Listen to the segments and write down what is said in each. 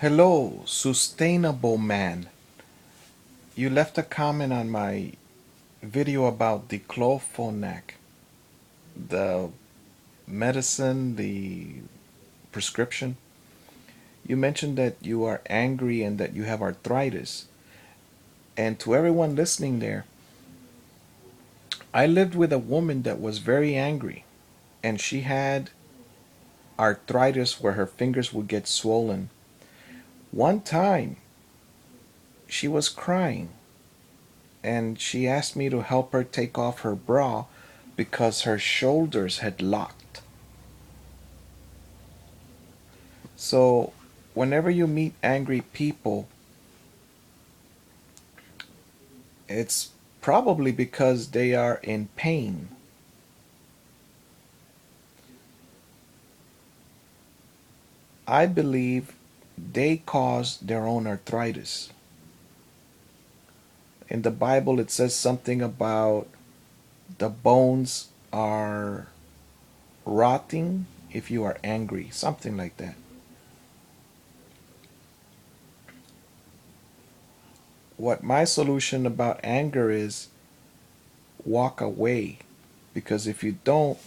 Hello, sustainable man. You left a comment on my video about the clofenac, the medicine, the prescription. You mentioned that you are angry and that you have arthritis. And to everyone listening there, I lived with a woman that was very angry, and she had arthritis where her fingers would get swollen. One time, she was crying, and she asked me to help her take off her bra because her shoulders had locked. So, whenever you meet angry people, it's probably because they are in pain. I believe they caused their own arthritis. In the Bible, it says something about the bones are rotting if you are angry, something like that. What my solution about anger is, walk away. Because if you don't,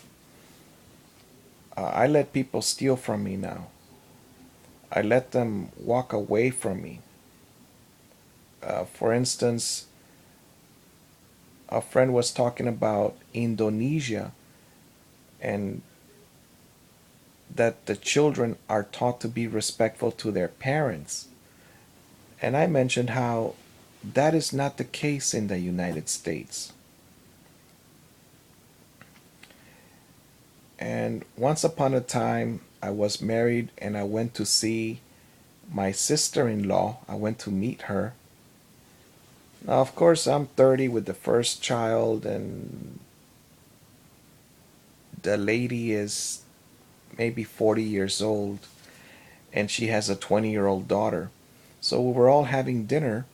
I let people steal from me now. I let them walk away from me. For instance, a friend was talking about Indonesia and that the children are taught to be respectful to their parents. And I mentioned how that is not the case in the United States. And once upon a time, I was married and I went to see my sister in law. I went to meet her. Now, of course, I'm 30 with the first child, and the lady is maybe 40 years old, and she has a 20-year-old daughter. So we were all having dinner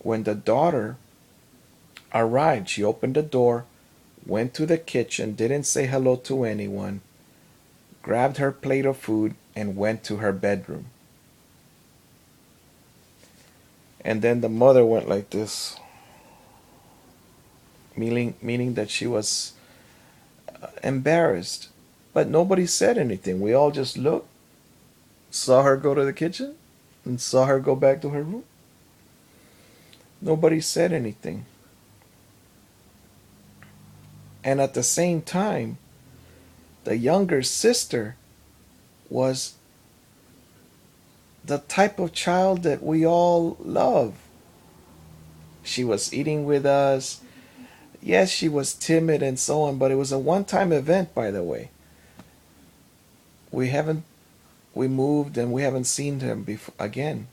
when the daughter arrived. She opened the door, went to the kitchen, didn't say hello to anyone, grabbed her plate of food, and went to her bedroom. And then the mother went like this, meaning that she was embarrassed. But nobody said anything. We all just looked, saw her go to the kitchen, and saw her go back to her room. Nobody said anything. And at the same time, the younger sister was the type of child that we all love. She was eating with us. Yes, she was timid and so on, but it was a one-time event, by the way. We haven't we moved and we haven't seen him before again.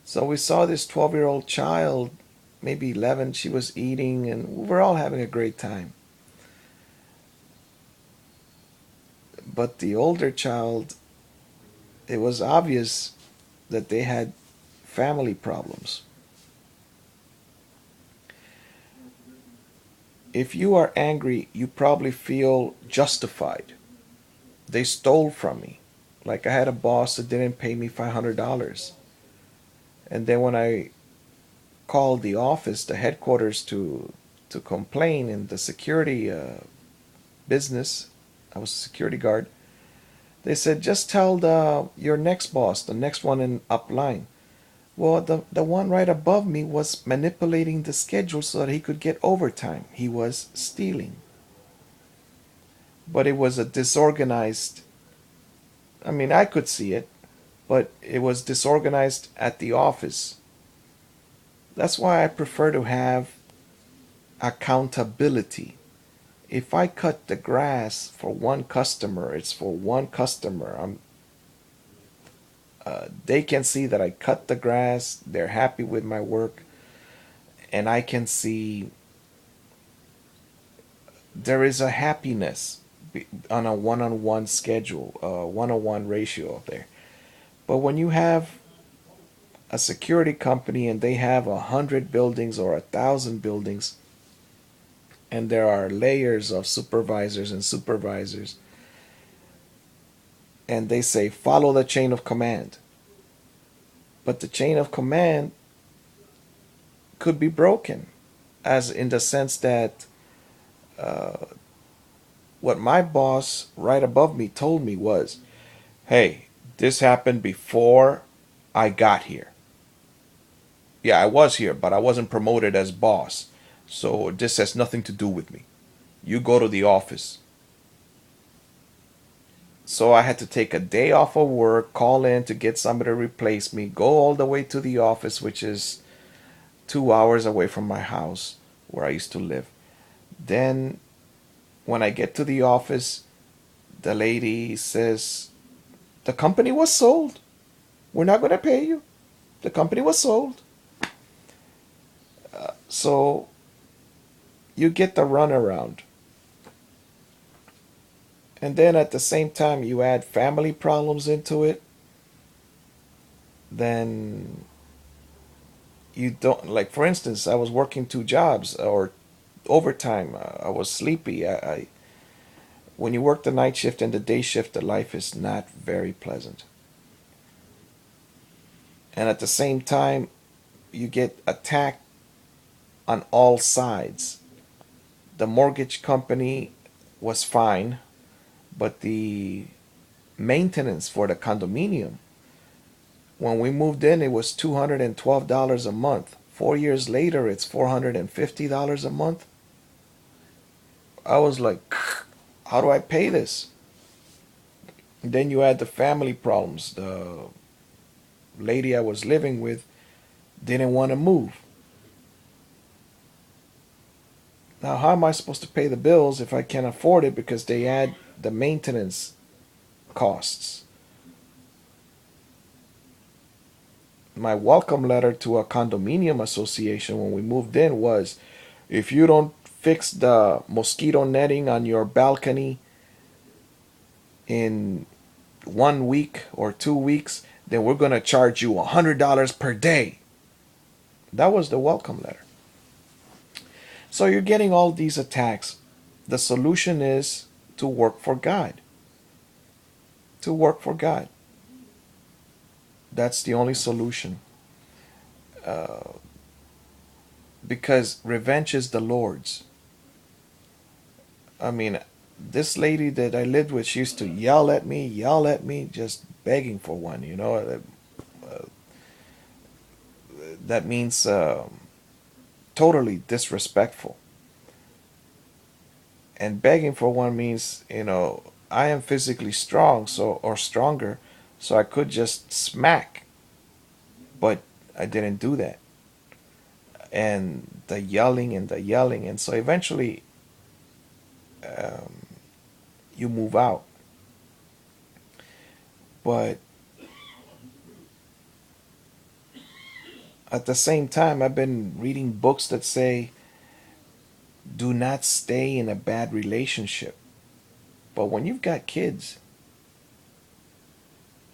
So we saw this 12-year-old child, maybe 11, she was eating and we were all having a great time. But the older child, it was obvious that they had family problems. If you are angry, you probably feel justified. They stole from me. Like I had a boss that didn't pay me $500. And then when I called the office, the headquarters to complain in the security business, I was a security guard. They said, just tell your next boss, the next one in upline. Well, the one right above me was manipulating the schedule so that he could get overtime. He was stealing. But it was a disorganized, I mean, I could see it, but it was disorganized at the office. That's why I prefer to have accountability. If I cut the grass for one customer, it's for one customer. They can see that I cut the grass, they're happy with my work, and I can see there is a happiness on a one-on-one schedule, a one-on-one ratio up there. But when you have a security company and they have 100 buildings or 1,000 buildings, and there are layers of supervisors and supervisors, and they say follow the chain of command. but the chain of command could be broken, as in the sense that uh, what my boss right above me told me was, hey, this happened before I got here. Yeah, I was here, but I wasn't promoted as boss. So this has nothing to do with me. You go to the office. So I had to take a day off of work, call in to get somebody to replace me, go all the way to the office, which is 2 hours away from my house where I used to live. Then when I get to the office, the lady says, the company was sold. We're not going to pay you. The company was sold. So you get the runaround. And then at the same time, you add family problems into it, then you don't, like, for instance, I was working two jobs or overtime. I was sleepy. When you work the night shift and the day shift, the life is not very pleasant. And at the same time, you get attacked on all sides. The mortgage company was fine, but the maintenance for the condominium, when we moved in, it was $212 a month. 4 years later, it's $450 a month. I was like, how do I pay this? And then you add the family problems. The lady I was living with didn't want to move. Now, how am I supposed to pay the bills if I can't afford it because they add the maintenance costs? My welcome letter to a condominium association when we moved in was, if you don't fix the mosquito netting on your balcony in 1 week or 2 weeks, then we're going to charge you $100 per day. That was the welcome letter. So you're getting all these attacks. The solution is to work for God. To work for God. That's the only solution. Uh, because revenge is the Lord's. I mean, this lady that I lived with, she used to yell at me, just begging for one. That means totally disrespectful. And begging for one means, I am physically strong, so or stronger, so I could just smack, but I didn't do that. And the yelling, and so eventually um, you move out. But at the same time, I've been reading books that say do not stay in a bad relationship. But when you've got kids,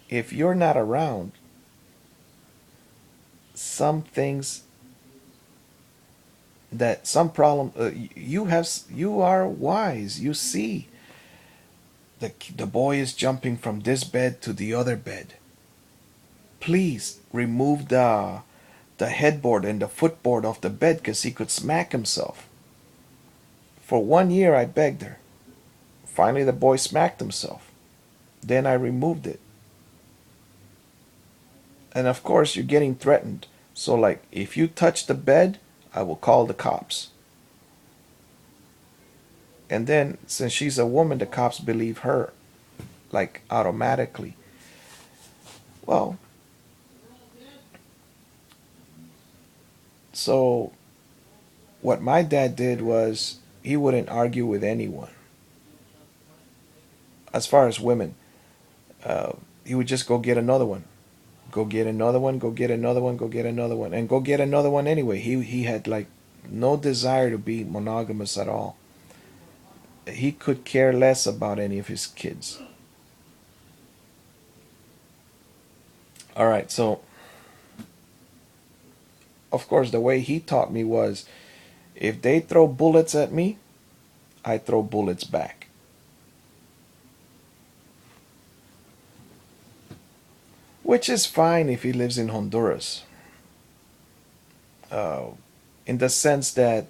if you're not around, some things that some problem you are wise. You see the boy is jumping from this bed to the other bed. Please remove the headboard and the footboard off the bed because he could smack himself. For 1 year, I begged her. Finally, the boy smacked himself. Then I removed it. And of course, you're getting threatened. So, like, if you touch the bed, I will call the cops. And then, since she's a woman, the cops believe her, like, automatically. Well, so what my dad did was he wouldn't argue with anyone. As far as women, he would just go get another one. Go get another one, go get another one, go get another one, and go get another one anyway. He had like no desire to be monogamous at all. He could care less about any of his kids. All right, so of course the way he taught me was if they throw bullets at me, I throw bullets back. which is fine if he lives in Honduras, in the sense that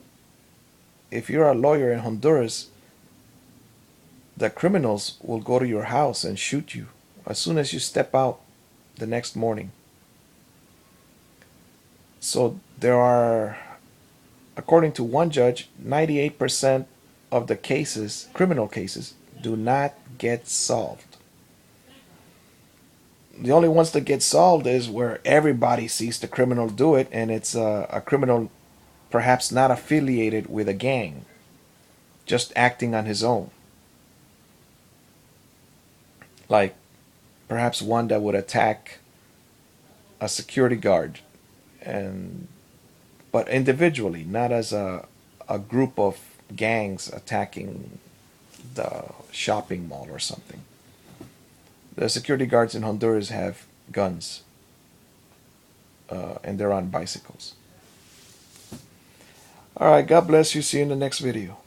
if you're a lawyer in Honduras, the criminals will go to your house and shoot you as soon as you step out the next morning. So there are, according to one judge, 98% of the cases, criminal cases, do not get solved. The only ones that get solved is where everybody sees the criminal do it, and it's a criminal perhaps not affiliated with a gang, just acting on his own. Like perhaps one that would attack a security guard, and but individually, not as a group of gangs attacking the shopping mall or something. The security guards in Honduras have guns, and they're on bicycles. All right, God bless you. See you in the next video.